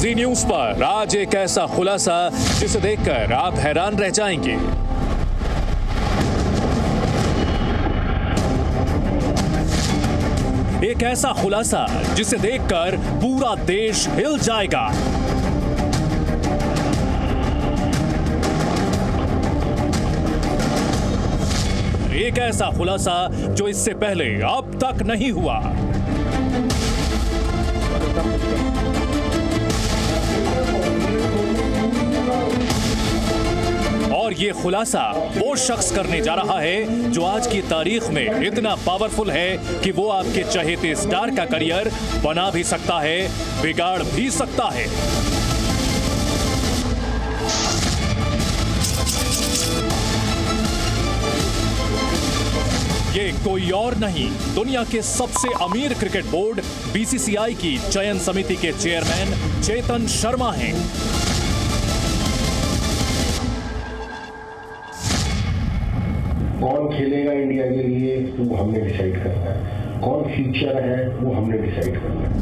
जी news पर आज एक ऐसा खुलासा जिसे देखकर आप हैरान रह जाएंगे। एक ऐसा खुलासा जिसे देखकर पूरा देश हिल जाएगा। एक ऐसा खुलासा जो इससे पहले अब तक नहीं हुआ। और ये खुलासा वो शख्स करने जा रहा है जो आज की तारीख में इतना पावरफुल है कि वो आपके चहेते स्टार का करियर बना भी सकता है, बिगाड़ भी सकता है। ये कोई और नहीं, दुनिया के सबसे अमीर क्रिकेट बोर्ड बीसीसीआई की चयन समिति के चेयरमैन चेतन शर्मा हैं। कौन खेलेगा इंडिया के लिए वो हमने डिसाइड करना है, कौन फ्यूचर है वो हमने डिसाइड करना है।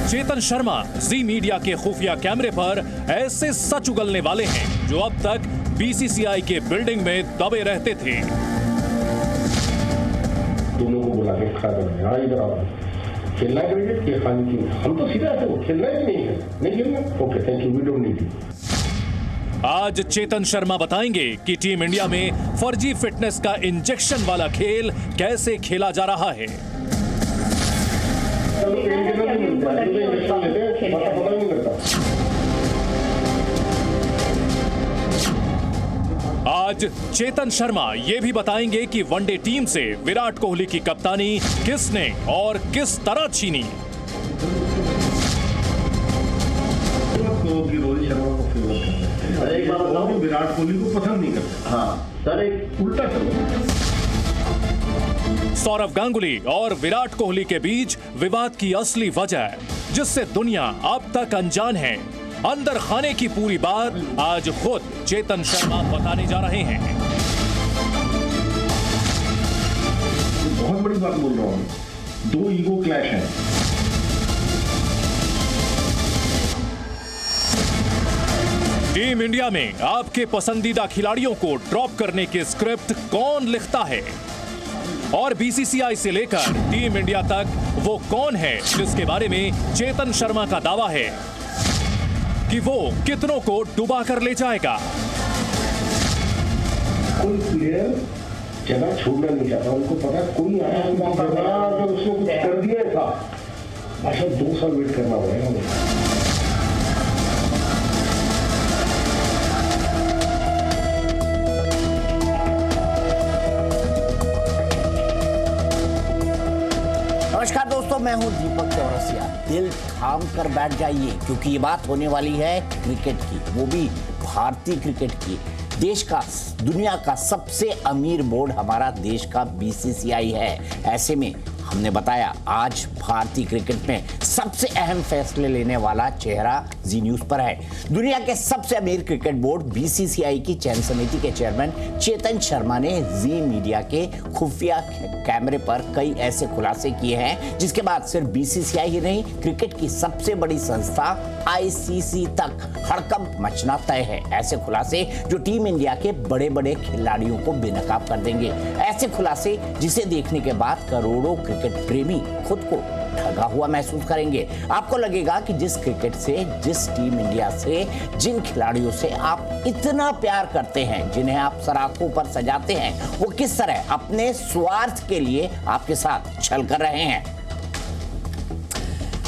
चेतन शर्मा जी मीडिया के खुफिया कैमरे पर ऐसे सच उगलने वाले हैं जो अब तक बीसीसीआई के बिल्डिंग में दबे रहते थे। दोनों को बुला के खड़ा कर दिया, इधर आओ, खेलना है क्रिकेट के खाने की। हम तो सीधा ऐसे वो खेलना है कि नहीं खेलना, okay thank you, we don't need you. आज चेतन शर्मा बताएंगे कि टीम इंडिया में फर्जी फिटनेस का इंजेक्शन वाला खेल कैसे खेला जा रहा है। आज चेतन शर्मा ये भी बताएंगे कि वनडे टीम से विराट कोहली की कप्तानी किसने और किस तरह छीनी। रोहित शर्मा को फेवर करते हैं। एक बात बताऊं, विराट कोहली को पसंद नहीं करते। हाँ सर, एक उल्टा चलो। सौरव गांगुली और विराट कोहली के बीच विवाद की असली वजह जिससे दुनिया अब तक अनजान है, अंदर खाने की पूरी बात आज खुद चेतन शर्मा बताने जा रहे हैं। बहुत बड़ी बात बोल रहा हूँ, दो ईगो क्लैश है। टीम इंडिया में आपके पसंदीदा खिलाड़ियों को ड्रॉप करने की स्क्रिप्ट कौन लिखता है और बीसीसीआई से लेकर टीम इंडिया तक वो कौन है जिसके बारे में चेतन शर्मा का दावा है कि वो कितनों को डुबा कर ले जाएगा। कोई प्लेयर जगह छोड़ना नहीं चाहता, उनको पता कोई आया अगर उसने कुछ कर दिया था, अच्छा 2 साल वेट करना पड़ेगा। नमस्कार दोस्तों, मैं हूं दीपक चौरसिया। दिल थाम कर बैठ जाइए क्योंकि ये बात होने वाली है क्रिकेट की, वो भी भारतीय क्रिकेट की। देश का, दुनिया का सबसे अमीर बोर्ड हमारा देश का बीसीसीआई है। ऐसे में हमने बताया आज भारतीय क्रिकेट में सबसे अहम फैसले लेने वाला चेहरा जी न्यूज पर है। दुनिया के सबसे अमीर क्रिकेट बोर्ड बीसीसीआई की चयन समिति के चेयरमैन चेतन शर्मा ने जी मीडिया के खुफिया कैमरे पर कई ऐसे खुलासे किए हैं जिसके बाद सिर्फ बीसीसीआई ही नहीं, क्रिकेट की सबसे बड़ी संस्था आईसीसी तक हड़कंप मचना तय है। ऐसे खुलासे जो टीम इंडिया के बड़े बड़े खिलाड़ियों को बेनकाब कर देंगे। ऐसे खुलासे जिसे देखने के बाद करोड़ों क्रिकेट प्रेमी खुद को ठगा हुआ महसूस करेंगे। आपको लगेगा कि जिस क्रिकेट से, जिस टीम इंडिया से, जिन खिलाड़ियों से आप इतना प्यार करते हैं, जिन्हें आप सराखों पर सजाते हैं, वो किस तरह अपने स्वार्थ के लिए आपके साथ छल कर रहे हैं।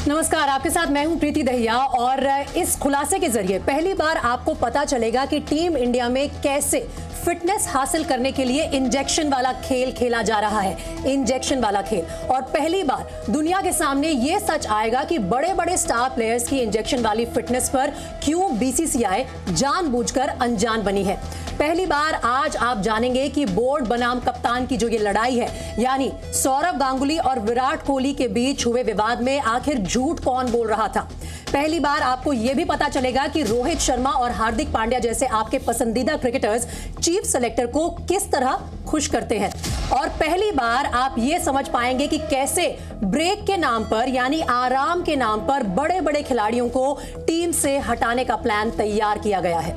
नमस्कार, आपके साथ मैं हूं प्रीति दहिया और इस खुलासे के जरिए पहली बार आपको पता चलेगा कि टीम इंडिया में कैसे फिटनेस हासिल करने के लिए इंजेक्शन वाला खेल खेला जा रहा है। इंजेक्शन वाला खेल, और पहली बार दुनिया के सामने ये सच आएगा कि बड़े बड़े स्टार प्लेयर्स की इंजेक्शन वाली फिटनेस पर क्यों बीसीसीआई जानबूझकर अनजान बनी है। पहली बार आज आप जानेंगे कि बोर्ड बनाम कप्तान की जो ये लड़ाई है, यानी सौरव गांगुली और विराट कोहली के बीच हुए विवाद में आखिर झूठ कौन बोल रहा था। पहली बार आपको यह भी पता चलेगा कि रोहित शर्मा और हार्दिक पांड्या जैसे आपके पसंदीदा क्रिकेटर्स चीफ सेलेक्टर को किस तरह खुश करते हैं। और पहली बार आप ये समझ पाएंगे कि कैसे ब्रेक के नाम पर यानी आराम के नाम पर बड़े बड़े खिलाड़ियों को टीम से हटाने का प्लान तैयार किया गया है।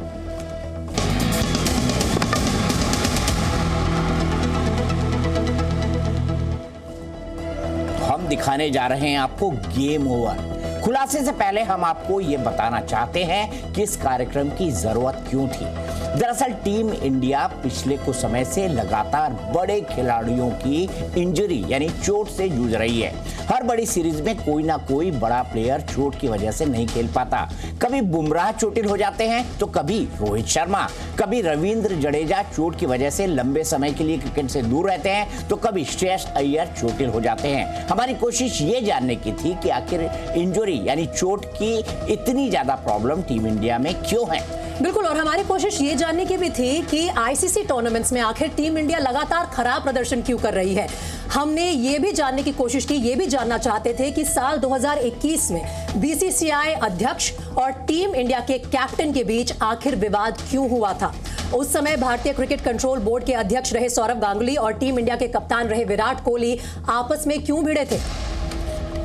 हम दिखाने जा रहे हैं आपको गेम ओवर। खुलासे से पहले हम आपको ये बताना चाहते हैं कि इस कार्यक्रम की जरूरत क्यों थी। दरअसल टीम इंडिया पिछले कुछ समय से लगातार बड़े खिलाड़ियों की इंजरी यानी चोट से जूझ रही है। हर बड़ी सीरीज में कोई ना कोई बड़ा प्लेयर चोट की वजह से नहीं खेल पाता। कभी बुमराह चोटिल हो जाते हैं तो कभी रोहित शर्मा, कभी रविंद्र जडेजा चोट की वजह से लंबे समय के लिए क्रिकेट से दूर रहते हैं तो कभी श्रेयस अय्यर चोटिल हो जाते हैं। हमारी कोशिश ये जानने की थी कि आखिर इंजरी यानी चोट की इतनी ज्यादा प्रॉब्लम टीम इंडिया में क्यों है। बिल्कुल, और हमारी कोशिश ये जानने की भी थी कि आईसीसी टूर्नामेंट्स में आखिर टीम इंडिया लगातार खराब प्रदर्शन क्यों कर रही है। हमने ये भी जानने की कोशिश की, ये भी जानना चाहते थे कि साल 2021 में बीसीसीआई अध्यक्ष और टीम इंडिया के कैप्टन के बीच आखिर विवाद क्यों हुआ था। उस समय भारतीय क्रिकेट कंट्रोल बोर्ड के अध्यक्ष रहे सौरव गांगुली और टीम इंडिया के कप्तान रहे विराट कोहली आपस में क्यों भिड़े थे।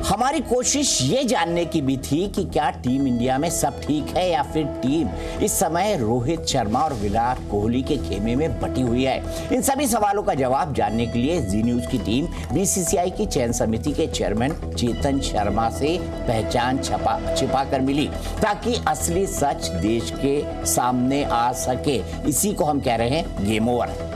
हमारी कोशिश ये जानने की भी थी कि क्या टीम इंडिया में सब ठीक है या फिर टीम इस समय रोहित शर्मा और विराट कोहली के खेमे में बटी हुई है। इन सभी सवालों का जवाब जानने के लिए जी न्यूज की टीम बीसीसीआई की चयन समिति के चेयरमैन चेतन शर्मा से पहचान छिपा कर मिली ताकि असली सच देश के सामने आ सके। इसी को हम कह रहे हैं गेम ओवर।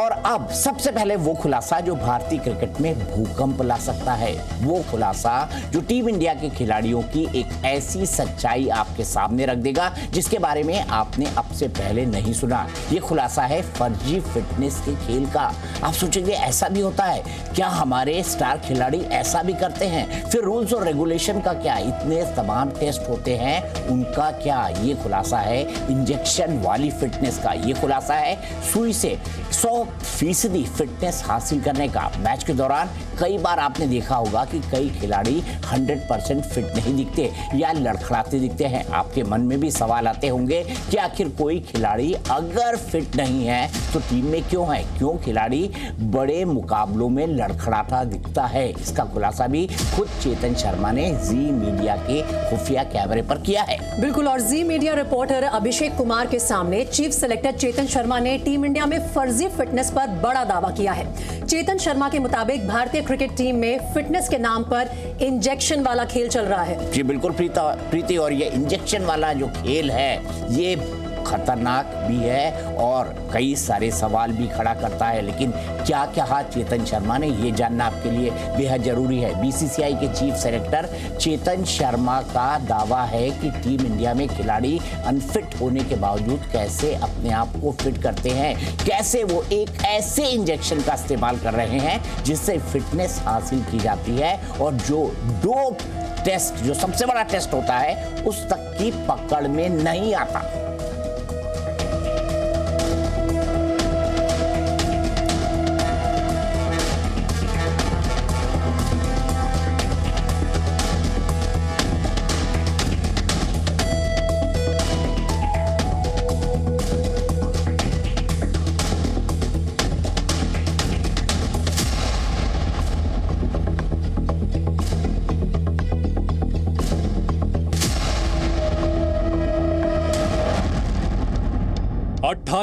और अब सबसे पहले वो खुलासा जो भारतीय क्रिकेट में भूकंप ला सकता है, वो खुलासा जो टीम इंडिया के खिलाड़ियों की एक ऐसी सच्चाई आपके सामने रख देगा जिसके बारे में आपने अब से पहले नहीं सुना। ये खुलासा है फर्जी फिटनेस के खेल का। आप सोचेंगे ऐसा भी होता है क्या, हमारे स्टार खिलाड़ी ऐसा भी करते हैं? फिर रूल्स और रेगुलेशन का क्या, इतने तमाम टेस्ट होते हैं उनका क्या? ये खुलासा है इंजेक्शन वाली फिटनेस का। ये खुलासा है सुई से 100% फिटनेस हासिल करने का। मैच के दौरान कई बार आपने देखा होगा कि कई खिलाड़ी 100% फिट नहीं दिखते या लड़खड़ाते दिखते हैं। आपके मन में भी सवाल आते होंगे कि आखिर कोई खिलाड़ी अगर फिट नहीं है तो टीम में क्यों है, क्यों खिलाड़ी बड़े मुकाबलों में लड़खड़ाता दिखता है। इसका खुलासा भी खुद चेतन शर्मा ने जी मीडिया के खुफिया कैमरे पर किया है। बिल्कुल, और जी मीडिया रिपोर्टर अभिषेक कुमार के सामने चीफ सेलेक्टर चेतन शर्मा ने टीम इंडिया में फर्जी फिटनेस पर बड़ा दावा किया है। चेतन शर्मा के मुताबिक भारतीय क्रिकेट टीम में फिटनेस के नाम पर इंजेक्शन वाला खेल चल रहा है। जी बिल्कुल प्रीति, और ये इंजेक्शन वाला जो खेल है ये खतरनाक भी है और कई सारे सवाल भी खड़ा करता है। लेकिन क्या कहा चेतन शर्मा ने, ये जानना आपके लिए बेहद जरूरी है। बीसीसीआई के चीफ सेलेक्टर चेतन शर्मा का दावा है कि टीम इंडिया में खिलाड़ी अनफिट होने के बावजूद कैसे अपने आप को फिट करते हैं, कैसे वो एक ऐसे इंजेक्शन का इस्तेमाल कर रहे हैं जिससे फिटनेस हासिल की जाती है और जो डोप टेस्ट, जो सबसे बड़ा टेस्ट होता है, उस तक की पकड़ में नहीं आता।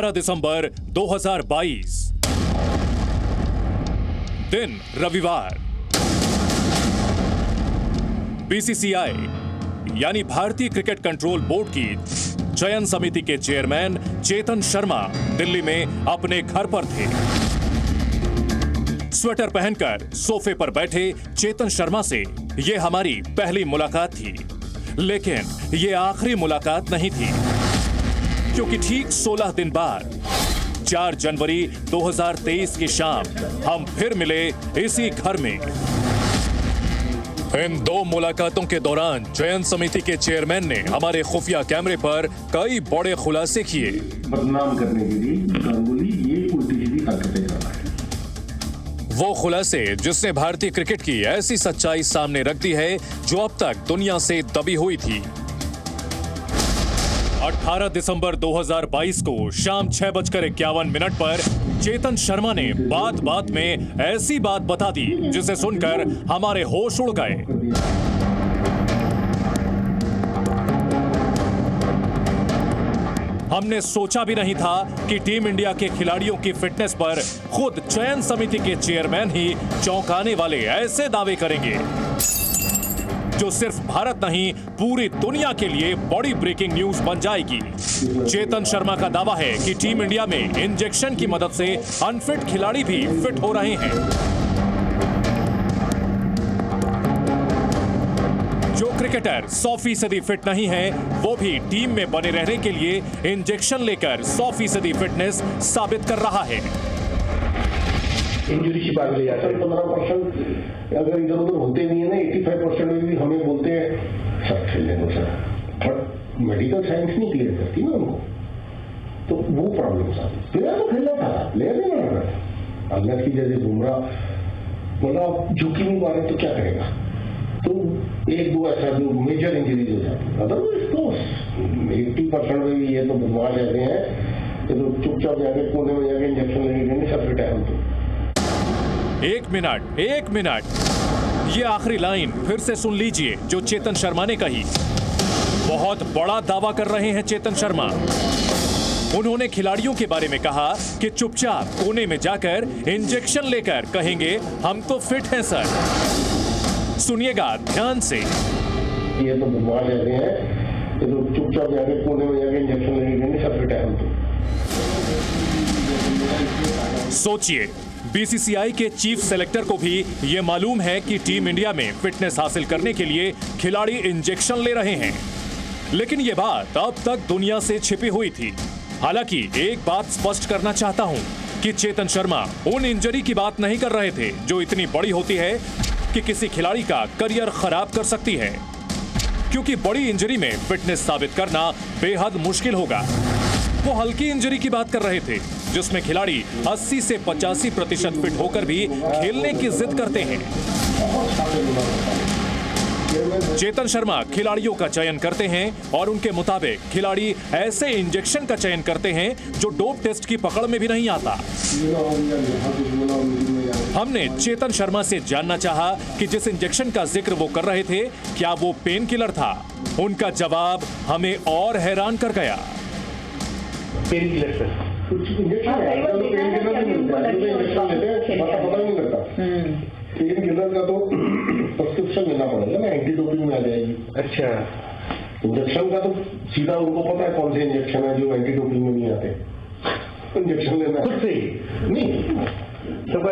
दिसंबर 2022 दिन रविवार। बीसीसीआई यानी भारतीय क्रिकेट कंट्रोल बोर्ड की चयन समिति के चेयरमैन चेतन शर्मा दिल्ली में अपने घर पर थे। स्वेटर पहनकर सोफे पर बैठे चेतन शर्मा से यह हमारी पहली मुलाकात थी, लेकिन यह आखिरी मुलाकात नहीं थी, क्योंकि ठीक 16 दिन बाद 4 जनवरी 2023 की शाम हम फिर मिले इसी घर में। इन 2 मुलाकातों के दौरान चयन समिति के चेयरमैन ने हमारे खुफिया कैमरे पर कई बड़े खुलासे किए। बदनाम करने के लिए गांगुली ये उल्टी सीधी हरकतें कर रहा है। वो खुलासे जिसने भारतीय क्रिकेट की ऐसी सच्चाई सामने रख दी है जो अब तक दुनिया से दबी हुई थी। 18 दिसंबर 2022 को शाम 6:51 पर चेतन शर्मा ने बात बात में ऐसी बात बता दी जिसे सुनकर हमारे होश उड़ गए। हमने सोचा भी नहीं था कि टीम इंडिया के खिलाड़ियों की फिटनेस पर खुद चयन समिति के चेयरमैन ही चौंकाने वाले ऐसे दावे करेंगे जो सिर्फ भारत नहीं पूरी दुनिया के लिए बड़ी ब्रेकिंग न्यूज बन जाएगी। चेतन शर्मा का दावा है कि टीम इंडिया में इंजेक्शन की मदद से अनफिट खिलाड़ी भी फिट हो रहे हैं। जो क्रिकेटर 100% फिट नहीं है वो भी टीम में बने रहने के लिए इंजेक्शन लेकर 100% फिटनेस साबित कर रहा है। इंजरी की बात ले जाते हैं 15% अगर इधर उधर होते नहीं है ना 85% में भी हमें बोलते हैं सर खेलने दो सर, बट मेडिकल साइंस नहीं क्लियर करती ना उनको, तो वो प्रॉब्लम साथ प्लेयर तो खेलना था, प्लेयर नहीं बना था। अगला की जैसे बुमराह मतलब झुकी नहीं पा रहे तो क्या करेगा, तो एक दो ऐसा जो मेजर इंजरीज हो जाती है, अदरवाइज तो 80% में भी ये तो बदमाश रहते हैं, ये तो चुपचाप जाके कोने में जाके इंजेक्शन लेंगे सब रिटायर होते। एक मिनट, ये आखिरी लाइन फिर से सुन लीजिए जो चेतन शर्मा ने कही। बहुत बड़ा दावा कर रहे हैं चेतन शर्मा। उन्होंने खिलाड़ियों के बारे में कहा कि चुपचाप कोने में जाकर इंजेक्शन लेकर कहेंगे हम तो फिट हैं सर। सुनिएगा ध्यान से। ये तो बदमाश रहते हैं, ये तो चुपचाप जाके कोने में जाके इंजेक्शन लेंगे सब रिटायर होते। सोचिए, बीसीसीआई के चीफ सेलेक्टर को भी यह मालूम है कि टीम इंडिया में फिटनेस हासिल करने के लिए खिलाड़ी इंजेक्शन ले रहे हैं, लेकिन यह बात अब तक दुनिया से छिपी हुई थी। हालांकि एक बात स्पष्ट करना चाहता हूं कि चेतन शर्मा उन इंजरी की बात नहीं कर रहे थे जो इतनी बड़ी होती है कि किसी खिलाड़ी का करियर खराब कर सकती है, क्योंकि बड़ी इंजरी में फिटनेस साबित करना बेहद मुश्किल होगा। वो हल्की इंजरी की बात कर रहे थे जिसमें खिलाड़ी 80 से 85% फिट होकर भी खेलने की जिद करते हैं। चेतन शर्मा खिलाड़ियों का चयन करते हैं और उनके मुताबिक खिलाड़ी ऐसे इंजेक्शन का चयन करते हैं जो डोप टेस्ट की पकड़ में भी नहीं आता। हमने चेतन शर्मा से जानना चाहा कि जिस इंजेक्शन का जिक्र वो कर रहे थे क्या वो पेन किलर था। उनका जवाब हमें और हैरान कर गया। पेन किलर सर, कुछ इंजेक्शन है तो पेन किलर नहीं मिलता, जो इंजेक्शन लेते हैं पता नहीं लगता। पेन किलर का तो प्रिस्क्रिप्शन लेना पड़ेगा ना, एंटी डोपिंग में आ जाएगी। अच्छा, इंजेक्शन का तो सीधा उनको पता है कौन से इंजेक्शन है जो एंटी डोपिंग में नहीं आते, इंजेक्शन लेना खुद से नहीं। जब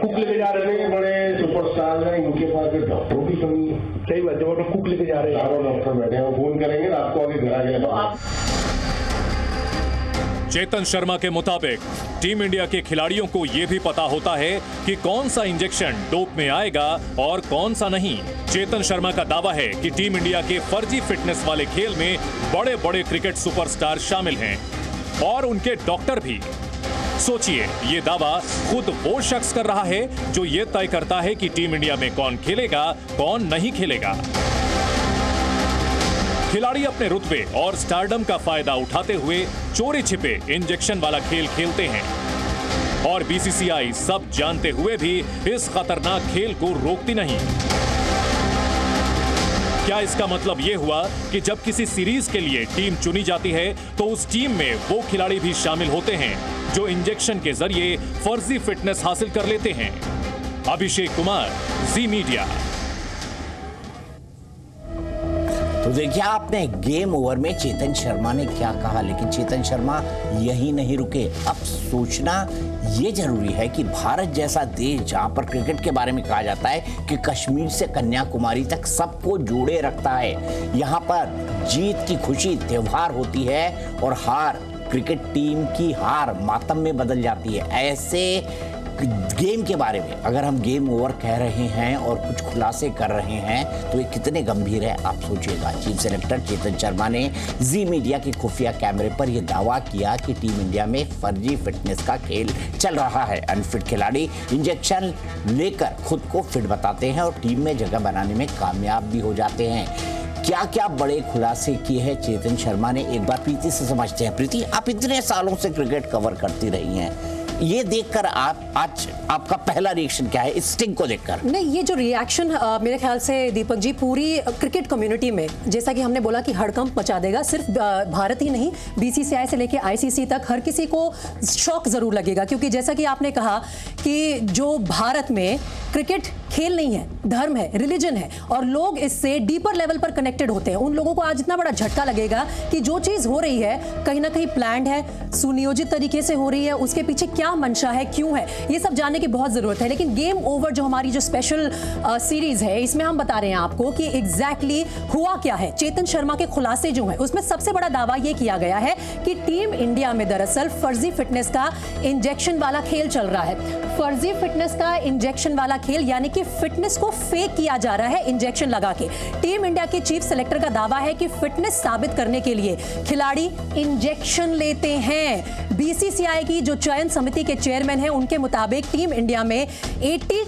कुक लेके जा रहे हैं बड़े सुपरस्टार हैं, इनके पास डॉक्टरों की कमी है। सही बात, जब कुक लेके जा रहे हैं चारों डॉक्टर बैठे हैं, फोन करेंगे रात को आगे घर आ गया। चेतन शर्मा के मुताबिक टीम इंडिया के खिलाड़ियों को यह भी पता होता है कि कौन सा इंजेक्शन डोप में आएगा और कौन सा नहीं। चेतन शर्मा का दावा है कि टीम इंडिया के फर्जी फिटनेस वाले खेल में बड़े बड़े क्रिकेट सुपरस्टार शामिल हैं और उनके डॉक्टर भी। सोचिए, ये दावा खुद वो शख्स कर रहा है जो ये तय करता है कि टीम इंडिया में कौन खेलेगा कौन नहीं खेलेगा। खिलाड़ी अपने रुतबे और स्टारडम का फायदा उठाते हुए चोरी छिपे इंजेक्शन वाला खेल खेलते हैं और बीसीसीआई सब जानते हुए भी इस खतरनाक खेल को रोकती नहीं। क्या इसका मतलब यह हुआ कि जब किसी सीरीज के लिए टीम चुनी जाती है तो उस टीम में वो खिलाड़ी भी शामिल होते हैं जो इंजेक्शन के जरिए फर्जी फिटनेस हासिल कर लेते हैं? अभिषेक कुमार, जी मीडिया। तो देखिए आपने गेम ओवर में चेतन शर्मा ने क्या कहा, लेकिन चेतन शर्मा यही नहीं रुके। अब सोचना ये जरूरी है कि भारत जैसा देश जहां पर क्रिकेट के बारे में कहा जाता है कि कश्मीर से कन्याकुमारी तक सबको जोड़े रखता है, यहां पर जीत की खुशी त्योहार होती है और हार क्रिकेट टीम की हार मातम में बदल जाती है। ऐसे गेम के बारे में अगर हम गेम ओवर कह रहे हैं और कुछ खुलासे कर रहे हैं तो ये कितने गंभीर है आप सोचिएगा। चीफ सेलेक्टर चेतन शर्मा ने जी मीडिया के खुफिया कैमरे पर यह दावा किया कि टीम इंडिया में फर्जी फिटनेस का खेल चल रहा है। अनफिट खिलाड़ी इंजेक्शन लेकर खुद को फिट बताते हैं और टीम में जगह बनाने में कामयाब भी हो जाते हैं। क्या क्या बड़े खुलासे किए हैं चेतन शर्मा ने, एक बार प्रीति से समझते हैं। प्रीति, आप इतने सालों से क्रिकेट कवर करती रही हैं, ये देखकर आप आज आपका पहला रिएक्शन क्या है इस स्टिंग को देखकर? नहीं, ये जो रिएक्शन मेरे ख्याल से दीपक जी पूरी क्रिकेट कम्युनिटी में, जैसा कि हमने बोला कि हड़कंप मचा देगा। सिर्फ भारत ही नहीं, बीसीसीआई से लेके आईसीसी तक हर किसी को शॉक जरूर लगेगा, क्योंकि जैसा कि आपने कहा कि जो भारत में क्रिकेट खेल नहीं है, धर्म है, रिलीजन है, और लोग इससे डीपर लेवल पर कनेक्टेड होते हैं। उन लोगों को आज इतना बड़ा झटका लगेगा कि जो चीज हो रही है कहीं ना कहीं प्लान्ड है, सुनियोजित तरीके से हो रही है, उसके पीछे क्या मंशा है, क्यों है, ये सब जानने की बहुत जरूरत है। लेकिन गेम ओवर जो हमारी जो स्पेशल सीरीज है, इसमें हम बता रहे हैं आपको कि एग्जैक्टली हुआ क्या है। चेतन शर्मा के खुलासे जो हैं, उसमें सबसे बड़ा दावा यह किया गया है कि टीम इंडिया में दरअसल फर्जी फिटनेस का इंजेक्शन वाला खेल चल रहा है। फर्जी फिटनेस का इंजेक्शन वाला खेल, यानी कि फिटनेस को फेक किया जा रहा है इंजेक्शन लगा के। टीम इंडिया के चीफ सेलेक्टर का दावा है कि फिटनेस साबित करने के लिए खिलाड़ी इंजेक्शन लेते हैं। बीसीसीआई की जो चयन समिति के चेयरमैन हैं, उनके मुताबिक टीम इंडिया में 80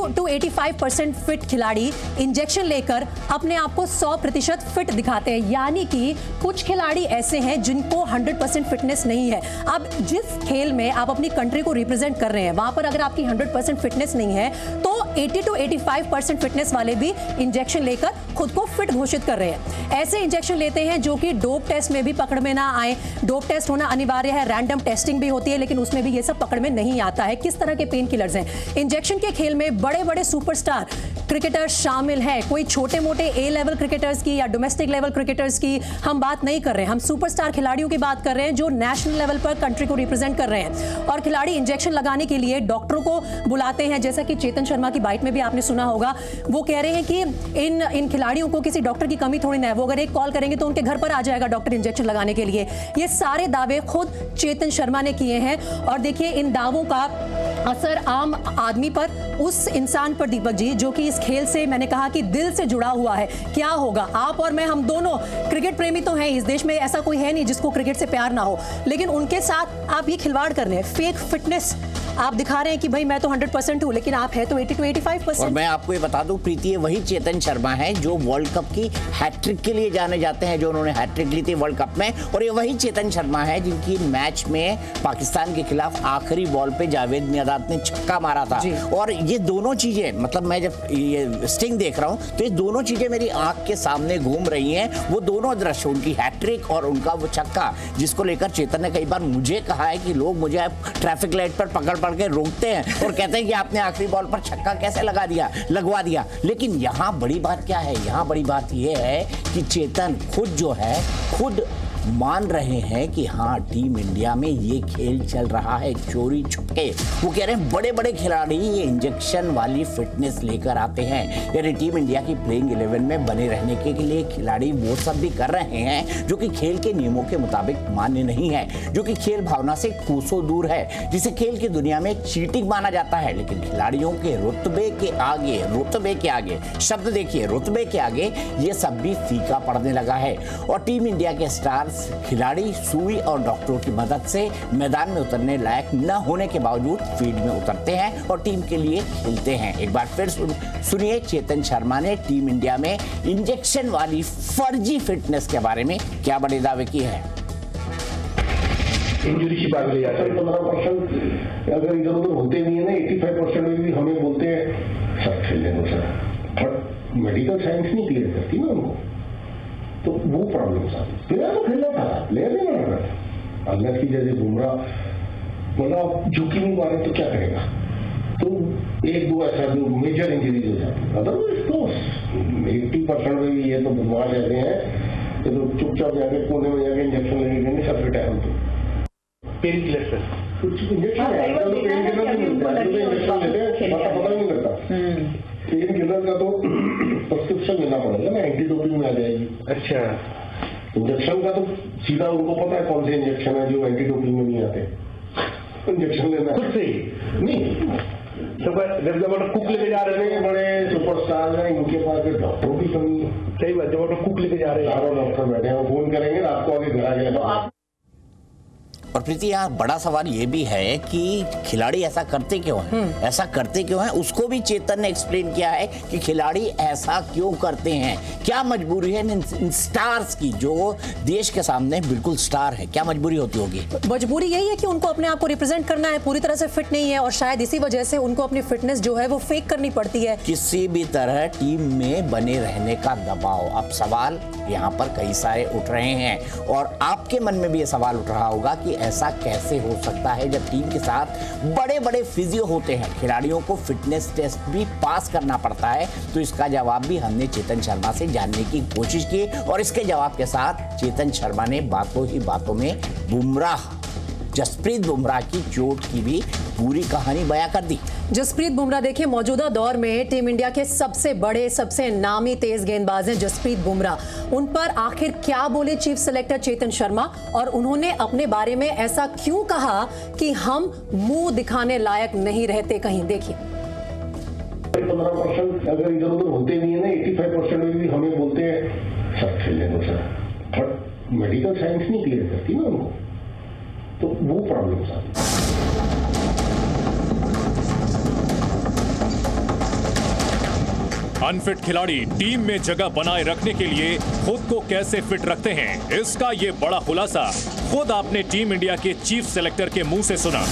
to 85% फिट खिलाड़ी इंजेक्शन लेकर अपने आप को 100% फिट दिखाते हैं। यानी कि कुछ खिलाड़ी ऐसे हैं जिनको 100% फिटनेस नहीं है। अब जिस खेल में आप अपनी कंट्री को रिप्रेजेंट कर रहे हैं, वहां पर अगर आपकी 100% फिटनेस नहीं है, तो 80 to 85% फिटनेस वाले भी इंजेक्शन लेकर खुद को फिट घोषित कर रहे हैं। ऐसे इंजेक्शन लेते हैं जो कि डोप टेस्ट में भी पकड़ में ना आए। डोप टेस्ट होना अनिवार्य है, रैंडम टेस्टिंग भी होती है, लेकिन उसमें भी ये सब पकड़ में नहीं आता है। किस तरह के पेन किलर्स हैं। इंजेक्शन के खेल में बड़े बड़े सुपरस्टार क्रिकेटर्स शामिल हैं। कोई छोटे मोटे ए लेवल क्रिकेटर्स की या डोमेस्टिक लेवल क्रिकेटर्स की हम बात नहीं कर रहे हैं, हम सुपरस्टार खिलाड़ियों की बात कर रहे हैं जो नेशनल लेवल पर कंट्री को रिप्रेजेंट कर रहे हैं। और खिलाड़ी इंजेक्शन लगाने के लिए डॉक्टरों को बुलाते हैं, जैसा कि चेतन शर्मा की बाइट में भी आपने सुना होगा। वो कह रहे हैं कि इन खिलाड़ियों को किसी डॉक्टर की कमी थोड़ी ना है, वो अगर एक कॉल करेंगे तो उनके घर पर आ जाएगा डॉक्टर इंजेक्शन लगाने के लिए। ये सारे दावे खुद चेतन शर्मा ने किए हैं। और देखिए, इन दावों का असर आम आदमी पर, उस इंसान पर दीपक जी जो कि इस खेल से, मैंने कहा कि दिल से जुड़ा हुआ है, क्या होगा। आप और मैं, हम दोनों क्रिकेट प्रेमी तो हैं, इस देश में ऐसा कोई है नहीं जिसको क्रिकेट से प्यार ना हो, लेकिन उनके साथ आप ये खिलवाड़ कर रहे हैं। फेक फिटनेस आप दिखा रहे हैं कि भाई मैं तो 100% हूं, लेकिन आप है तो 80 to 85%। और मैं आपको ये बता दूं प्रीति, ये वही चेतन शर्मा है जो वर्ल्ड कप की हैट्रिक के लिए जाने जाते हैं, जो उन्होंने हैट्रिक ली थी वर्ल्ड कप में। और ये वही चेतन शर्मा है जिनकी मैच में पाकिस्तान के खिलाफ आखिरी बॉल पे जावेद मियांदाद ने छक्का मारा था। और ये दोनों चीजें, मतलब मैं जब ये स्टिंग देख रहा हूं तो ये दोनों चीजें मेरी आंख के सामने घूम रही हैं। वो दोनों दृश्य, उनकी हैट्रिक और उनका वो छक्का, जिसको लेकर चेतन ने कई बार मुझे कहा है कि लोग मुझे ट्रैफिक लाइट पर पकड़ के रोकते हैं और कहते हैं कि आपने आखिरी बॉल पर छक्का कैसे लगवा दिया। लेकिन यहाँ बड़ी बात क्या है, यहाँ बड़ी बात यह है कि चेतन खुद जो है, खुद मान रहे हैं कि हाँ, टीम इंडिया में ये खेल चल रहा है चोरी छुपके। वो कह रहे हैं बड़े बड़े खिलाड़ी ये इंजेक्शन वाली फिटनेस लेकर आते हैं, यानी टीम इंडिया की प्लेइंग 11 में बने रहने के लिए खिलाड़ी वो सब भी कर रहे हैं जो कि खेल के नियमों के मुताबिक मान्य नहीं है, जो कि खेल भावना से कोसों दूर है, जिसे खेल की दुनिया में चीटिंग माना जाता है। लेकिन खिलाड़ियों के रुतबे के आगे, शब्द देखिए, रुतबे के आगे ये सब भी फीका पड़ने लगा है। और टीम इंडिया के स्टार खिलाड़ी सुई और डॉक्टरों की मदद से मैदान में उतरने लायक न होने के बावजूद फील्ड में उतरते हैं और टीम के लिए खेलते हैं। एक बार फिर सुनिए चेतन शर्मा ने टीम इंडिया में इंजेक्शन वाली फर्जी फिटनेस के बारे में क्या बड़े दावे किए हैं। इंजरी की बात ले जाते हैं, 15% अगर इधर उधर होते नहीं है ना, 85% में भी हमें बोलते हैं सर खेलने को सर, बट मेडिकल साइंस नहीं क्लियर करती ना उनको, तो वो प्रॉब्लम था। प्लेयर तो खेलना था, प्लेयर नहीं बना था। अगला की जैसे बुमराह मतलब झुकी नहीं मारे तो क्या करेगा, तो एक दो ऐसा जो मेजर इंजरीज हो जाती है। अदरवाइज तो 80% में भी ये तो बदमाश ऐसे हैं कि तो चुपचाप जाके कोने में जाके इंजेक्शन लगेंगे सब रिटायर होते पेन किलर पर कुछ इंजेक्शन है, तो पेन किलर नहीं मिलता है, तो इंजेक्शन लेते हैं पता ही नहीं लगता। पेन किलर का तो प्रिस्क्रिप्शन लेना पड़ेगा ना, एंटी डोपिंग में आ जाएगी। अच्छा, इंजेक्शन का तो सीधा उनको पता है कौन से इंजेक्शन है जो एंटी डोपिंग में नहीं आते, इंजेक्शन लेना खुद से नहीं। जब कुक लेके जा रहे हैं बड़े सुपरस्टार हैं, इनके पास डॉक्टरों की कमी है। सही बात, जब कुक लेके जा रहे हैं, चारों डॉक्टर बैठे हैं, फोन करेंगे रात को आगे घर आ गए तो आप और प्रीति यहाँ बड़ा सवाल ये भी है कि खिलाड़ी ऐसा करते क्यों हैं? ऐसा करते क्यों हैं उसको भी चेतन ने एक्सप्लेन किया है कि खिलाड़ी ऐसा क्यों करते हैं, क्या मजबूरी है इन स्टार्स की जो देश के सामने बिल्कुल स्टार है, क्या मजबूरी होती होगी? मजबूरी यही है कि उनको अपने आप को रिप्रेजेंट करना है, पूरी तरह से फिट नहीं है और शायद इसी वजह से उनको अपनी फिटनेस जो है वो फेक करनी पड़ती है। किसी भी तरह टीम में बने रहने का दबाव। अब सवाल यहाँ पर कई सारे उठ रहे हैं और आपके मन में भी ये सवाल उठ रहा होगा कि ऐसा कैसे हो सकता है जब टीम के साथ बड़े बड़े फिजियो होते हैं, खिलाड़ियों को फिटनेस टेस्ट भी पास करना पड़ता है। तो इसका जवाब भी हमने चेतन शर्मा से जानने की कोशिश की और इसके जवाब के साथ चेतन शर्मा ने बातों ही बातों में जसप्रीत बुमराह की चोट की भी पूरी कहानी बयां कर दी। जसप्रीत बुमराह देखिए मौजूदा दौर में टीम इंडिया के सबसे बड़े सबसे नामी तेज गेंदबाज हैं जसप्रीत बुमराह। उन पर आखिर क्या बोले चीफ सेलेक्टर चेतन शर्मा और उन्होंने अपने बारे में ऐसा क्यों कहा कि हम मुंह दिखाने लायक नहीं रहते कहीं? देखिए 15% अगर इधर उधर होते नहीं है ना, 85% में भी हमें बोलते हैं सर खेलने दो सर, बट मेडिकल साइंस नहीं क्लियर करती ना उनको, तो वो प्रॉब्लम आती है। अनफिट खिलाड़ी टीम में जगह बनाए रखने के लिए खुद को कैसे फिट रखते हैं, इसका ये बड़ा खुलासा खुद आपने टीम इंडिया के चीफ सेलेक्टर के मुंह से सुना।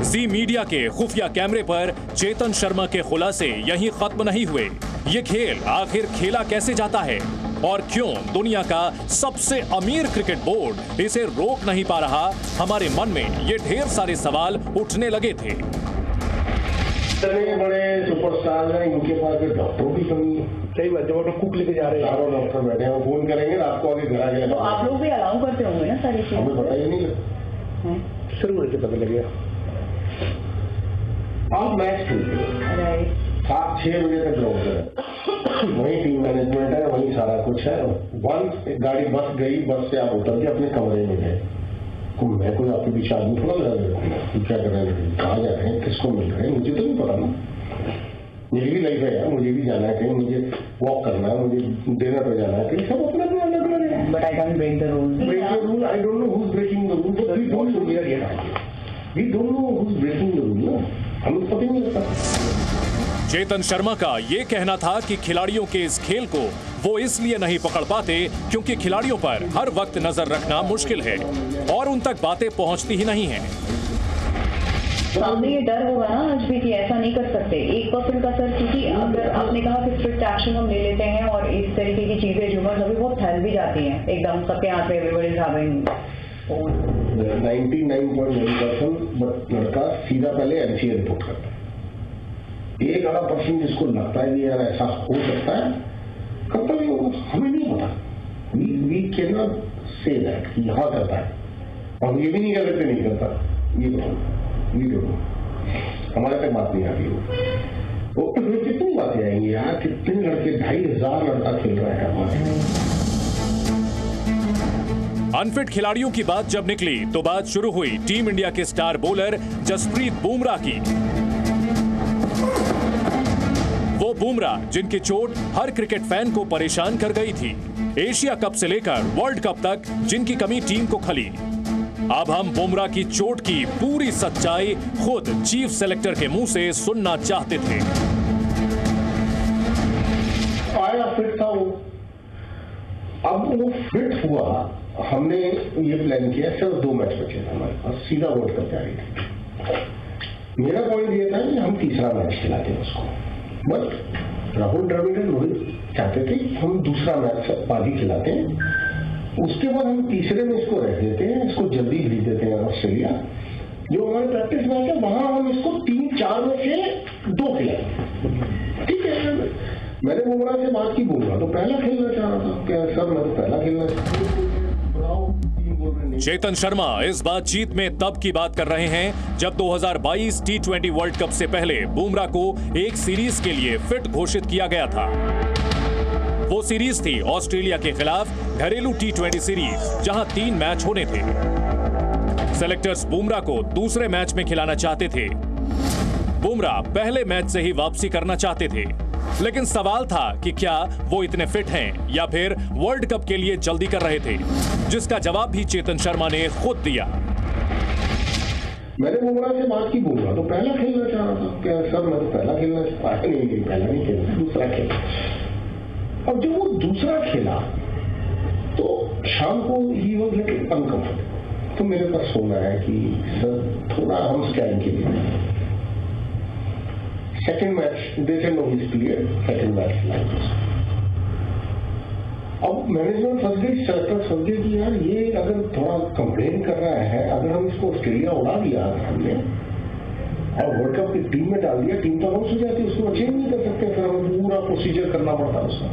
जी मीडिया के खुफिया कैमरे पर चेतन शर्मा के खुलासे यहीं खत्म नहीं हुए। ये खेल आखिर खेला कैसे जाता है और क्यों दुनिया का सबसे अमीर क्रिकेट बोर्ड इसे रोक नहीं पा रहा? हमारे मन में ये ढेर सारे सवाल उठने लगे थे। इतने बड़े सुपरस्टार हैं, इनके पास डॉक्टरों की कमी है। सही बात है, वो तो कुक लेके जा रहे हैं, चारों डॉक्टर बैठे हैं, फोन करेंगे रात को आगे घर आ जाएगा। तो आप लोग भी अलाउ करते होंगे ना सारी चीजें? हमें पता ही नहीं लगता, शुरू से पता लगेगा। आप मैच खेलते हो 7-6 बजे तक ग्राउंड पर, वही टीम मैनेजमेंट है, वही सारा कुछ है। वंस गाड़ी बस गई, बस से आप उतर के अपने कमरे में गए, मैं कोई आपके पीछे आदमी थोड़ा लगा रहे, क्या कर रहे हैं, कहाँ जा रहे हैं, किसको मिल रहे हैं, मुझे तो नहीं पता ना। मेरी भी लाइफ है यार, मुझे भी जाना है कहीं, मुझे वॉक करना है, मुझे डिनर पे जाना है कहीं, सब अपने अपने अलग अलग है। But I can break the rule. Break the rule, I don't know who is breaking the rule, but we don't know where here are, we don't know who is breaking the rule ना, हमें पता ही नहीं लगता। चेतन शर्मा का ये कहना था कि खिलाड़ियों के इस खेल को वो इसलिए नहीं पकड़ पाते क्योंकि खिलाड़ियों पर हर वक्त नजर रखना मुश्किल है और उन तक बातें पहुंचती ही नहीं हैं। सामने ये डर होगा ना आज भी कि ऐसा नहीं कर सकते 1% का सर, क्योंकि अगर आपने कहा कि स्ट्रिक्ट एक्शन हम ले लेते हैं और इस तरीके की चीजें ह्यूमर्स अभी बहुत फैल भी जाती हैं एकदम सबके हाथ में, एवरीबॉडी इज हैविंग 99.9% लड़का सीधा पहले एमसीए रिपोर्ट करता है। 1% जिसको लगता है कि यार ऐसा हो सकता है, करता नहीं होगा, हमें नहीं पता। We can not say that कि हाँ करता है, और ये भी नहीं कर सकते नहीं करता, ये हमारे तक बात नहीं आती वो। तो कितनी बातें आएंगी यार, कितने लड़के 2500 लड़का खेल रहा है हमारे। अनफिट खिलाड़ियों की बात जब निकली तो बात शुरू हुई टीम इंडिया के स्टार बॉलर जसप्रीत बुमराह की। वो बुमराह जिनकी चोट हर क्रिकेट फैन को परेशान कर गई थी, एशिया कप से लेकर वर्ल्ड कप तक जिनकी कमी टीम को खली। अब हम बुमराह की चोट की पूरी सच्चाई खुद चीफ सेलेक्टर के मुंह से सुनना चाहते थे। आया फिट था वो, अब वो फिट हुआ, हमने ये प्लान किया सिर्फ 2 मैच बचे थे हमारे पास, सीधा वर्ल्ड कप जा रही थी। मेरा पॉइंट ये था कि हम तीसरा मैच खिलाते हैं उसको, बट राहुल द्रविड़ रोहित चाहते थे हम दूसरा मैच बाकी खिलाते हैं, उसके बाद हम तीसरे में इसको रख देते हैं, इसको जल्दी भेज देते हैं ऑस्ट्रेलिया। जो हमारे प्रैक्टिस मैच है वहां हम इसको 3-4 में से 2 खिलाते, ठीक है। मैंने बुमराह से बात की, बुमराह तो पहला खेलना चाह रहा था, क्या सर मैं तो पहला खेलना चाहता। चेतन शर्मा इस बातचीत में तब की बात कर रहे हैं जब 2022 T20 वर्ल्ड कप से पहले बुमराह को एक सीरीज के लिए फिट घोषित किया गया था। वो सीरीज थी ऑस्ट्रेलिया के खिलाफ घरेलू T20 सीरीज, जहां 3 मैच होने थे। सेलेक्टर्स बुमराह को दूसरे मैच में खिलाना चाहते थे। बुमराह पहले मैच से ही वापसी करना चाहते थे। लेकिन सवाल था कि क्या वो इतने फिट हैं या फिर वर्ल्ड कप के लिए जल्दी कर रहे थे, जिसका जवाब भी चेतन शर्मा ने खुद दिया। मैंने बुमराह से बात की, बुमराह तो पहला खेलना चाह रहा था। क्या सर मैं तो पहला खेलना नहीं, पहला नहीं खेलना, दूसरा खेला। और जब वो दूसरा खेला तो शाम को ही वो अनकंफर्टेबल, तो मेरे पास फोन आया कि सर थोड़ा हम स्कैन के लिए सेकंड मैच दे से know his clear, second match like. अब मैनेजमेंट फंस गई, सेलेक्टर फंस गई कि यार ये अगर थोड़ा कंप्लेन कर रहा है, अगर हम इसको ऑस्ट्रेलिया उड़ा दिया हमने और वर्ल्ड कप की टीम में डाल दिया, टीम तो आउट हो जाती, उसको चेंज नहीं कर सकते, फिर हमें पूरा प्रोसीजर करना पड़ता उसका।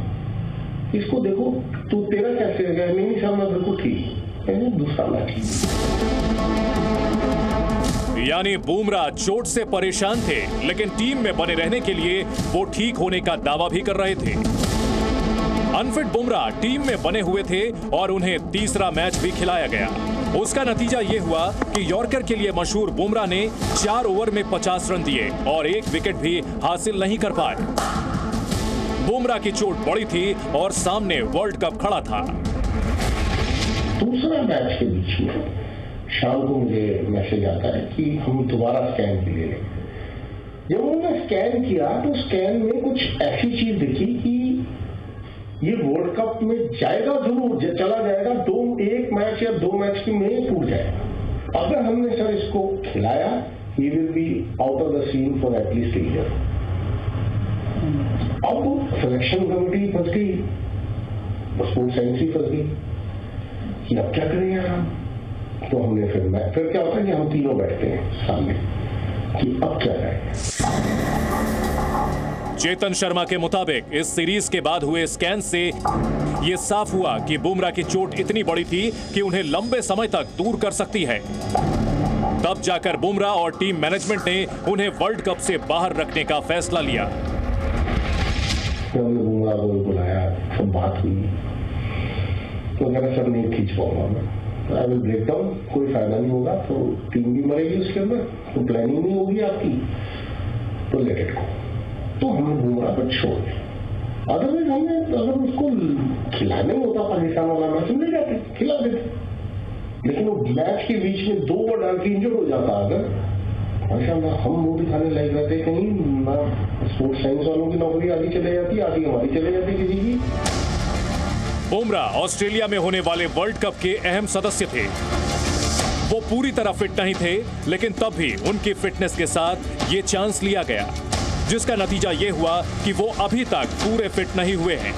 इसको देखो तू तेरा कैसे गया? नहीं सर मैं बिल्कुल ठीक, दूसरा मैच। यानी बुमराह चोट से परेशान थे, लेकिन टीम में बने रहने के लिए वो ठीक होने का दावा भी कर रहे थे। अनफिट बुमराह टीम में बने हुए थे और उन्हें तीसरा मैच भी खिलाया गया। उसका नतीजा ये हुआ कि यॉर्कर के लिए मशहूर बुमराह ने 4 ओवर में 50 रन दिए और 1 विकेट भी हासिल नहीं कर पाए। बुमराह की चोट बड़ी थी और सामने वर्ल्ड कप खड़ा था। दूसरा मैच के बीच में शाम को मुझे मैसेज आता है कि हम दोबारा स्कैन के लिए लेंगे। जब उन्होंने स्कैन किया तो स्कैन में कुछ ऐसी चीज दिखी कि ये वर्ल्ड कप में जाएगा, जरूर चला जाएगा, 1 मैच या 2 मैच की में टूट जाएगा। अगर हमने सर इसको खिलाया, he will be out of the scene for at least a year। अब सिलेक्शन कमेटी फंस गई, स्पोर्ट्स साइंस ही फंस गई कि अब क्या करें यार हम। तो हमने फिर क्या होता है कि हम तीनों बैठते हैं सामने कि अब क्या करें। चेतन शर्मा के मुताबिक इस सीरीज के बाद हुए स्कैन से यह साफ हुआ कि बुमराह की चोट इतनी बड़ी थी कि उन्हें लंबे समय तक दूर कर सकती है। तब जाकर बुमराह और टीम मैनेजमेंट ने उन्हें वर्ल्ड कप से बाहर रखने का फैसला लिया। हमने बुमराह को बुलाया, सब बात हुई, तो मैंने सर नहीं खींच पाऊंगा मैं, आई विल ब्रेक डाउन, कोई फायदा नहीं होगा, तो टीम भी मरेगी उसके अंदर, तो प्लानिंग नहीं होगी आपकी, तो लेट इट गो। तो हमने बुमराह पर छोड़ दिया। अदरवाइज हमने अगर उसको खिलाना ही होता पाकिस्तान वाला मैच हम ले जाते, खिला देते, लेकिन वो मैच के बीच में 2 ओवर डाल के इंजर्ड हो जाता अगर, माशाअल्लाह हम मुंह दिखाने लायक रहते कहीं ना। स्पोर्ट्स साइंस वालों की नौकरी आधी चले जाती, आधी हमारी चले जाती किसी की। बुमराह ऑस्ट्रेलिया में होने वाले वर्ल्ड कप के अहम सदस्य थे। वो पूरी तरह फिट नहीं थे, लेकिन तब भी उनकी फिटनेस के साथ ये चांस लिया गया, जिसका नतीजा ये हुआ कि वो अभी तक पूरे फिट नहीं हुए हैं।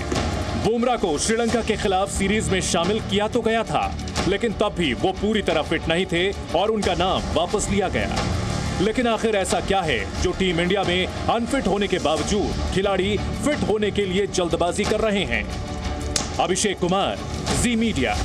बुमराह को श्रीलंका के खिलाफ सीरीज में शामिल किया तो गया था, लेकिन तब भी वो पूरी तरह फिट नहीं थे और उनका नाम वापस लिया गया। लेकिन आखिर ऐसा क्या है जो टीम इंडिया में अनफिट होने के बावजूद खिलाड़ी फिट होने के लिए जल्दबाजी कर रहे हैं? अभिषेक कुमार, जी मीडिया।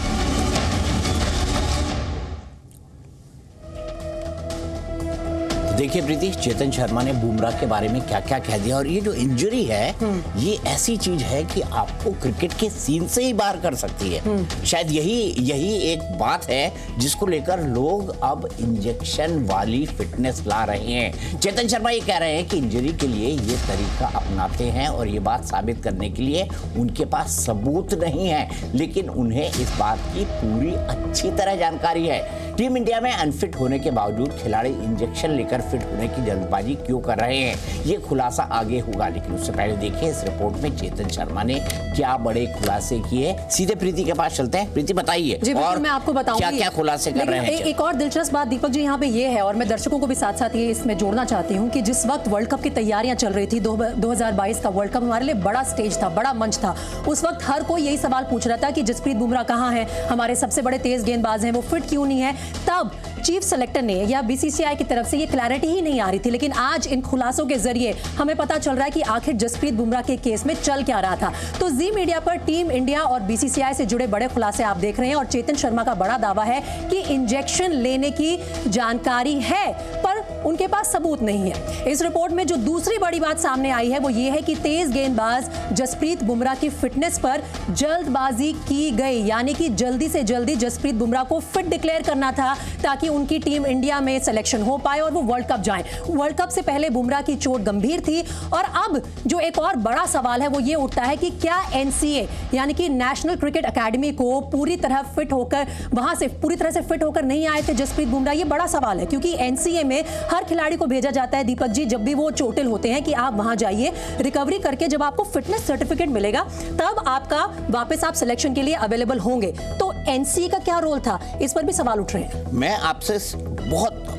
देखिए प्रीति, चेतन शर्मा ने बुमराह के बारे में क्या क्या कह दिया, और ये जो इंजरी है ये ऐसी चीज है कि आपको क्रिकेट के सीन से ही बाहर कर सकती है। शायद यही एक बात है जिसको लेकर लोग अब इंजेक्शन वाली फिटनेस ला रहे हैं। चेतन शर्मा ये कह रहे हैं कि इंजरी के लिए ये तरीका अपनाते हैं और ये बात साबित करने के लिए उनके पास सबूत नहीं है, लेकिन उन्हें इस बात की पूरी अच्छी तरह जानकारी है। टीम इंडिया में अनफिट होने के बावजूद खिलाड़ी इंजेक्शन लेकर फिट होने की जल्दबाजी क्यों कर रहे हैं, ये खुलासा आगे होगा, लेकिन उससे पहले देखिए इस रिपोर्ट में चेतन शर्मा ने क्या बड़े खुलासे किए। सीधे प्रीति के पास चलते हैं। प्रीति बताइए, और मैं आपको बताऊंगी क्या क्या खुलासे कर रहे हैं। एक और दिलचस्प बात दीपक जी यहाँ पे ये है, और मैं दर्शकों को भी साथ साथ ये इसमें जोड़ना चाहती हूँ कि जिस वक्त वर्ल्ड कप की तैयारियां चल रही थी, 2022 का वर्ल्ड कप हमारे लिए बड़ा स्टेज था, बड़ा मंच था। उस वक्त हर कोई यही सवाल पूछ रहा था कि जसप्रीत बुमराह कहाँ है, हमारे सबसे बड़े तेज गेंदबाज हैं, वो फिट क्यों नहीं है। तब चीफ सेलेक्टर ने या बीसीसीआई की तरफ से ये क्लैरिटी ही नहीं आ रही थी, लेकिन आज इन खुलासों के जरिए हमें पता चल रहा है कि आखिर जसप्रीत बुमराह के केस में चल क्या रहा था। तो जी मीडिया पर टीम इंडिया और बीसीसीआई से जुड़े बड़े खुलासे आप देख रहे हैं, और चेतन शर्मा का बड़ा दावा है कि इंजेक्शन लेने की जानकारी है, पर उनके पास सबूत नहीं है। इस रिपोर्ट में जो दूसरी बड़ी बात सामने आई है वो ये है कि तेज गेंदबाज जसप्रीत बुमराह की फिटनेस पर जल्दबाजी की गई, यानी कि जल्दी से जल्दी जसप्रीत बुमराह को फिट डिक्लेयर करना था ताकि उनकी टीम इंडिया में सिलेक्शन हो पाए और वो वर्ल्ड कप जाएं। वर्ल्ड कप से पहले बुमराह की चोट गंभीर थी और अब जो एक और बड़ा सवाल है वो ये उठता है कि क्या एनसीए यानी कि नेशनल क्रिकेट एकेडमी को पूरी तरह फिट होकर वहां से पूरी तरह से फिट होकर नहीं आए थे जसप्रीत बुमराह? ये बड़ा सवाल है क्योंकि एनसीए में हर खिलाड़ी को भेजा जाता है दीपक जी, जब भी वो चोटिल होते हैं कि आप वहां जाइए, रिकवरी करके जब आपको फिटनेस सर्टिफिकेट मिलेगा तब आपका वापस आप सिलेक्शन के लिए अवेलेबल होंगे। तो एनसीए का क्या रोल था, इस पर भी सवाल उठ रहे हैं। मैं आपसे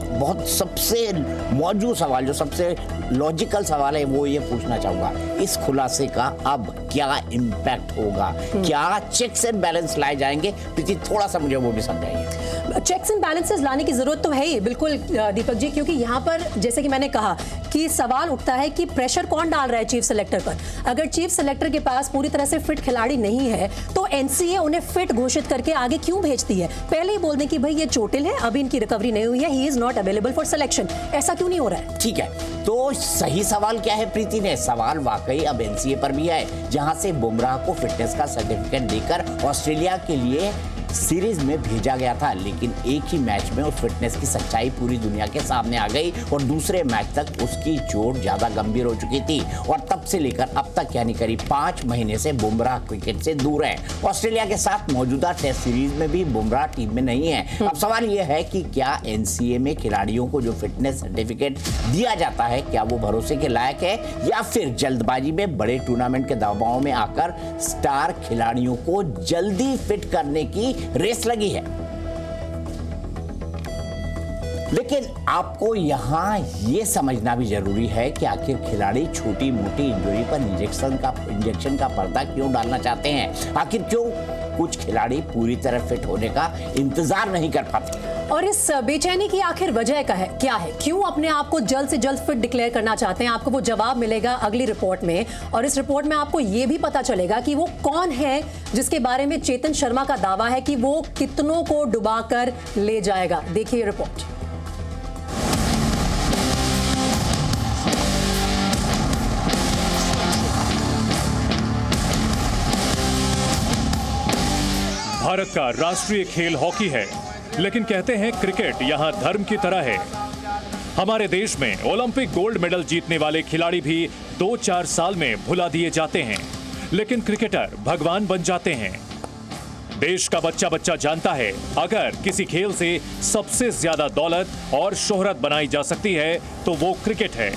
बहुत सबसे मौजूद सवाल, जो सबसे लॉजिकल सवाल है, वो ये पूछना चाहूंगा, इस खुलासे का अब क्या इम्पैक्ट होगा? क्या चेक्स एंड बैलेंस लाए जाएंगे? प्रीति, थोड़ा सा मुझे वो भी समझाइए। चेक्स एंड बैलेंसेस लाने की जरूरत तो है ही बिल्कुल दीपक जी, क्योंकि यहाँ पर जैसे कि मैंने कहा कि सवाल उठता है कि प्रेशर कौन डाल रहा है चीफ सेलेक्टर पर। अगर चीफ सेलेक्टर के पास पूरी तरह से फिट खिलाड़ी नहीं है तो एनसीए उन्हें फिट घोषित करके आगे क्यों भेजती है? पहले ही बोल दें कि भाई ये चोटिल है, अभी इनकी रिकवरी नहीं हुई है, he is not available for selection. ऐसा क्यों नहीं हो रहा है? ठीक है, तो सही सवाल क्या है प्रीति ने? सवाल वाकई अब एनसीए पर भी है, जहां से बुमराह को फिटनेस का सर्टिफिकेट देकर ऑस्ट्रेलिया के लिए सीरीज में भेजा गया था, लेकिन एक ही मैच में उस फिटनेस की सच्चाई पूरी दुनिया के सामने आ गई और दूसरे मैच तक उसकी चोट ज्यादा गंभीर हो चुकी थी और तब से लेकर अब तक यानी करीब 5 महीने से बुमराह क्रिकेट से दूर है। ऑस्ट्रेलिया के साथ मौजूदा टेस्ट सीरीज में भी बुमराह टीम में नहीं है। अब सवाल यह है कि क्या एनसीए में खिलाड़ियों को जो फिटनेस सर्टिफिकेट दिया जाता है क्या वो भरोसे के लायक है, या फिर जल्दबाजी में बड़े टूर्नामेंट के दबाव में आकर स्टार खिलाड़ियों को जल्दी फिट करने की रेस लगी है? लेकिन आपको यहां यह समझना भी जरूरी है कि आखिर खिलाड़ी छोटी मोटी इंजरी पर इंजेक्शन का पर्दा क्यों डालना चाहते हैं? आखिर क्यों कुछ खिलाड़ी पूरी तरह फिट होने का इंतजार नहीं कर पाते? और इस बेचैनी की आखिर वजह क्या है? क्यों अपने आप को जल्द से जल्द फिट डिक्लेयर करना चाहते हैं? आपको वो जवाब मिलेगा अगली रिपोर्ट में, और इस रिपोर्ट में आपको ये भी पता चलेगा कि वो कौन है जिसके बारे में चेतन शर्मा का दावा है कि वो कितनों को डुबाकर ले जाएगा। देखिए रिपोर्ट। भारत का राष्ट्रीय खेल हॉकी है, लेकिन कहते हैं क्रिकेट यहां धर्म की तरह है। हमारे देश में ओलंपिक गोल्ड मेडल जीतने वाले खिलाड़ी भी 2-4 साल में भुला दिए जाते हैं, लेकिन क्रिकेटर भगवान बन जाते हैं। देश का बच्चा बच्चा जानता है, अगर किसी खेल से सबसे ज्यादा दौलत और शोहरत बनाई जा सकती है तो वो क्रिकेट है।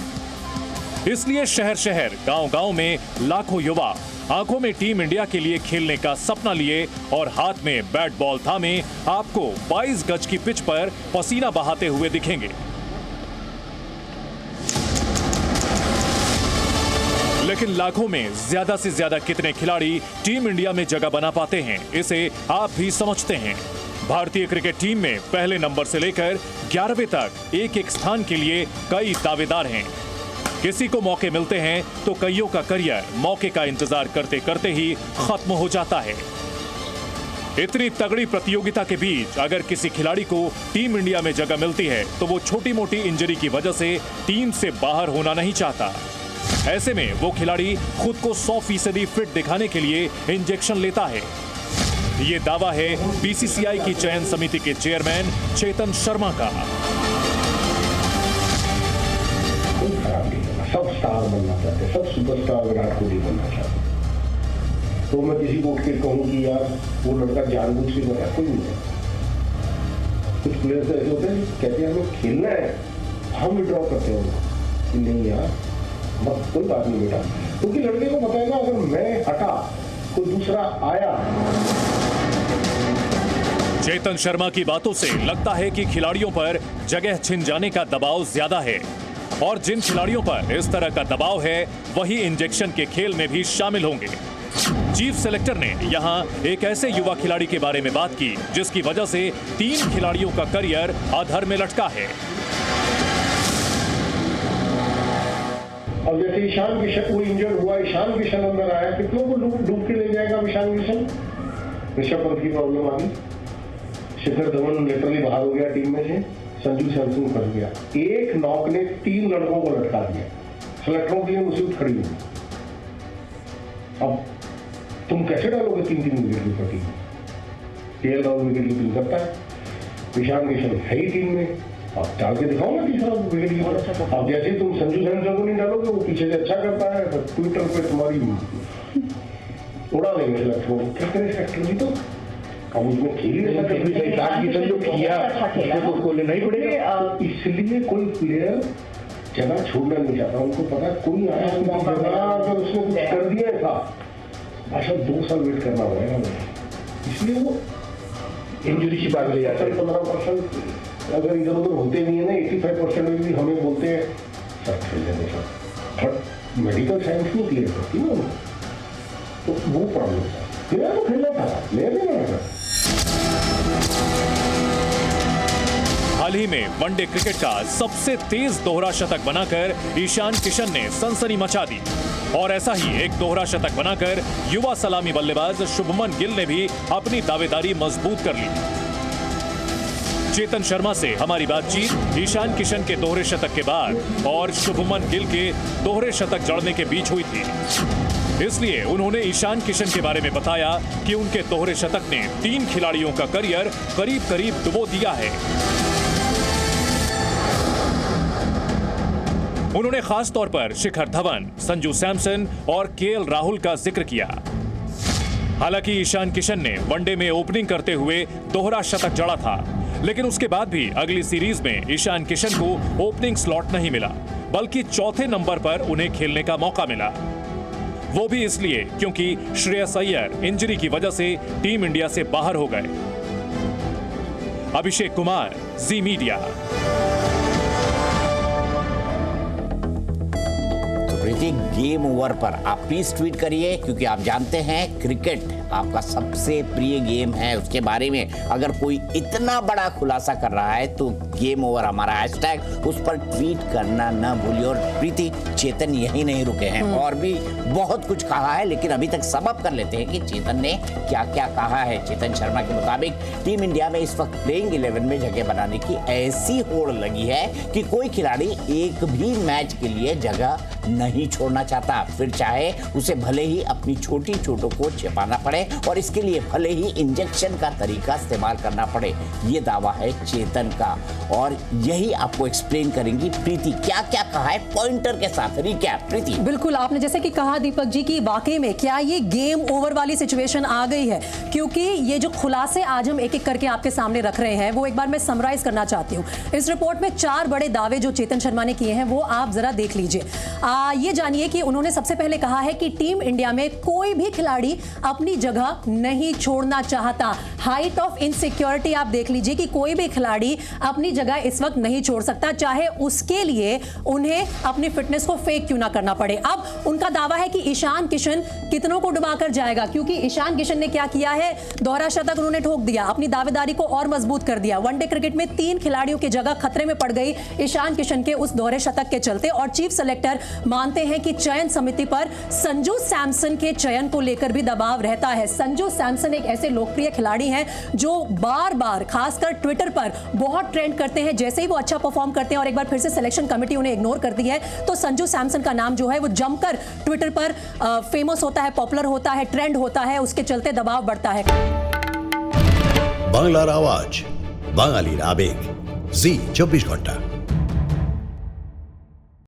इसलिए शहर शहर गांव गांव में लाखों युवा आंखों में टीम इंडिया के लिए खेलने का सपना लिए और हाथ में बैट बॉल थामे आपको 22 गज की पिच पर पसीना बहाते हुए दिखेंगे। लेकिन लाखों में ज्यादा से ज्यादा कितने खिलाड़ी टीम इंडिया में जगह बना पाते हैं, इसे आप भी समझते हैं। भारतीय क्रिकेट टीम में पहले नंबर से लेकर 11वें तक एक एक स्थान के लिए कई दावेदार हैं। किसी को मौके मिलते हैं तो कईयों का करियर मौके का इंतजार करते करते ही खत्म हो जाता है। इतनी तगड़ी प्रतियोगिता के बीच अगर किसी खिलाड़ी को टीम इंडिया में जगह मिलती है तो वो छोटी मोटी इंजरी की वजह से टीम से बाहर होना नहीं चाहता। ऐसे में वो खिलाड़ी खुद को 100% फिट दिखाने के लिए इंजेक्शन लेता है। ये दावा है बीसीसीआई की चयन समिति के चेयरमैन चेतन शर्मा का। सब स्टार बनना चाहते हैं, सब सुपरस्टार विराट कोहली बनना चाहते हैं। तो मैं किसी को उठ के कहूँ कि यार वो लड़का जानबूझ के बना, कोई नहीं है। कुछ प्लेयर्स ऐसे होते हैं कहते हैं हमें खेलना है, हम विड्रॉ करते हैं कि नहीं यार मत, कोई बात नहीं बेटा, क्योंकि लड़के को पता है ना अगर मैं हटा कोई दूसरा आया। चेतन शर्मा की बातों से लगता है कि खिलाड़ियों पर जगह छिन जाने का दबाव ज्यादा है, और जिन खिलाड़ियों पर इस तरह का दबाव है वही इंजेक्शन के खेल में भी शामिल होंगे। चीफ सेलेक्टर ने यहां एक ऐसे युवा खिलाड़ी के बारे में बात की जिसकी वजह से 3 खिलाड़ियों का करियर अधर में लटका है। अब जैसे ईशान किशन वो इंजर्ड हुआ, ईशान किशन अंदर आया, कितनों को डूब के ले जाएगा ईशान किशन? ऋषभ पंत की प्रॉब्लम आ गई, शिखर धवन लिटरली बाहर हो गया टीम में से, संजू सैमसन फंस गया। एक नॉक ने 3 लड़कों को लटका दिया, सेलेक्टरों के लिए मुसीबत खड़ी हुई। अब तुम कैसे डालोगे 3-3 विकेट की team? KL Rahul wicket keeping करता है, ईशान किशन है ही टीम में, अब डाल के दिखाओ ना तीसरा विकेट कीपर। अब जैसे तुम संजू सैमसन को नहीं डालोगे, वो पीछे से अच्छा करता है, तो ट्विटर पे तुम्हारी उड़ा देंगे सेलेक्टरों को। क्या करें सेलेक्टर भी, तो अब उसमें खेल ही ईशान किशन जो किया उसको तो खोलना ही पड़ेगा। इसलिए कोई प्लेयर जगह छोड़ना नहीं चाहता, उनको पता है कोई आया अगर उसने कुछ कर दिया था, अच्छा 2 साल वेट करना पड़ेगा, इसलिए वो इंजरी की बात ले जाता है। 15% अगर इधर उधर होते नहीं है ना, 85% में भी हमें बोलते हैं सर खेल लेने सर, बट मेडिकल साइंस नहीं क्लियर करती ना, तो वो प्रॉब्लम था। मेरा तो खेलना था, ले लेना था। हाल ही में वनडे क्रिकेट का सबसे तेज दोहरा शतक बनाकर ईशान किशन ने सनसनी मचा दी, और ऐसा ही एक दोहरा शतक बनाकर युवा सलामी बल्लेबाज शुभमन गिल ने भी अपनी दावेदारी मजबूत कर ली। चेतन शर्मा से हमारी बातचीत ईशान किशन के दोहरे शतक के बाद और शुभमन गिल के दोहरे शतक जड़ने के बीच हुई थी, इसलिए उन्होंने ईशान किशन के बारे में बताया कि उनके दोहरे शतक ने 3 खिलाड़ियों का करियर करीब करीब डुबो दिया है। उन्होंने खास तौर पर शिखर धवन, संजू सैमसन और केएल राहुल का जिक्र किया। हालांकि ईशान किशन ने वनडे में ओपनिंग करते हुए दोहरा शतक जड़ा था, लेकिन उसके बाद भी अगली सीरीज में ईशान किशन को ओपनिंग स्लॉट नहीं मिला, बल्कि चौथे नंबर पर उन्हें खेलने का मौका मिला। वो भी इसलिए क्योंकि श्रेयस अय्यर इंजरी की वजह से टीम इंडिया से बाहर हो गए। अभिषेक कुमार, जी मीडिया। प्रीति, गेम ओवर पर आप प्लीज ट्वीट करिए, क्योंकि आप जानते हैं क्रिकेट आपका सबसे प्रिय गेम है। उसके बारे में अगर कोई इतना बड़ा खुलासा कर रहा है तो गेम ओवर हमारा हैशटैग, उस पर ट्वीट करना ना भूलिए। और प्रीति, चेतन यही नहीं रुके हैं, और भी बहुत कुछ कहा है, लेकिन अभी तक सम अप कर लेते हैं कि चेतन ने क्या क्या कहा है। चेतन शर्मा के मुताबिक टीम इंडिया में इस वक्त प्लेइंग 11 में जगह बनाने की ऐसी होड़ लगी है कि कोई खिलाड़ी एक भी मैच के लिए जगह नहीं छोड़ना चाहता, फिर चाहे उसे भले ही अपनी छोटी चोटों को छिपाना पड़े और इसके लिए भले ही इंजेक्शन का तरीका इस्तेमाल करना पड़े। ये दावा है चेतन का, और यही आपको एक्सप्लेन करेंगी प्रीति क्या क्या कहा है पॉइंटर के साथ। रिकैप प्रीति। बिल्कुल, आपने जैसे कि कहा दीपक जी की वाकई में क्या ये गेम ओवर वाली सिचुएशन आ गई है, क्योंकि ये जो खुलासे आज हम एक एक करके आपके सामने रख रहे हैं वो एक बार मैं समराइज करना चाहती हूँ। इस रिपोर्ट में 4 बड़े दावे जो चेतन शर्मा ने किए हैं वो आप जरा देख लीजिए। ये जानिए कि उन्होंने सबसे पहले कहा है कि टीम इंडिया में कोई भी खिलाड़ी अपनी जगह नहीं छोड़ना चाहता। हाइट ऑफ इनसिक्योरिटी आप देख लीजिए कि कोई भी खिलाड़ी अपनी जगह इस वक्त नहीं छोड़ सकता, चाहे उसके लिए उन्हें अपनी फिटनेस को फेक क्यों ना करना पड़े। अब उनका दावा है कि ईशान किशन कितनों को डुबाकर जाएगा, क्योंकि ईशान किशन ने क्या किया है, दोहरा शतक उन्होंने ठोक दिया, अपनी दावेदारी को और मजबूत कर दिया। वनडे क्रिकेट में 3 खिलाड़ियों की जगह खतरे में पड़ गई ईशान किशन के उस दोहरे शतक के चलते, और चीफ सेलेक्टर मानते हैं कि चयन समिति पर संजू सैमसन के चयन को लेकर भी दबाव रहता है। संजू सैमसन एक ऐसे लोकप्रिय खिलाड़ी हैं जो बार बार खासकर ट्विटर पर बहुत ट्रेंड करते हैं। जैसे ही वो अच्छा परफॉर्म करते हैं और एक बार फिर से सिलेक्शन कमेटी उन्हें इग्नोर करती है, तो संजू सैमसन का नाम जो है वो जमकर ट्विटर पर फेमस होता है, पॉपुलर होता है, ट्रेंड होता है, उसके चलते दबाव बढ़ता है। बांग्लार आवाज, बांगालीर आवेग, जी 24 घंटा।